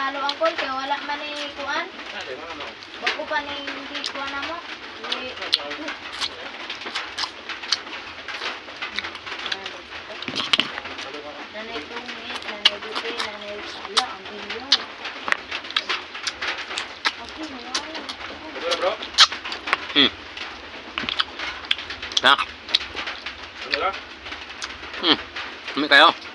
panalo ang call kaya wala man ni kuan. Bago pa ni hindi kuan na mo. Nanay tungit, nanay buti, nanay sala, ang bilyo. Okay, nawala. Bro? Nak. Ano lang? Kami kayo.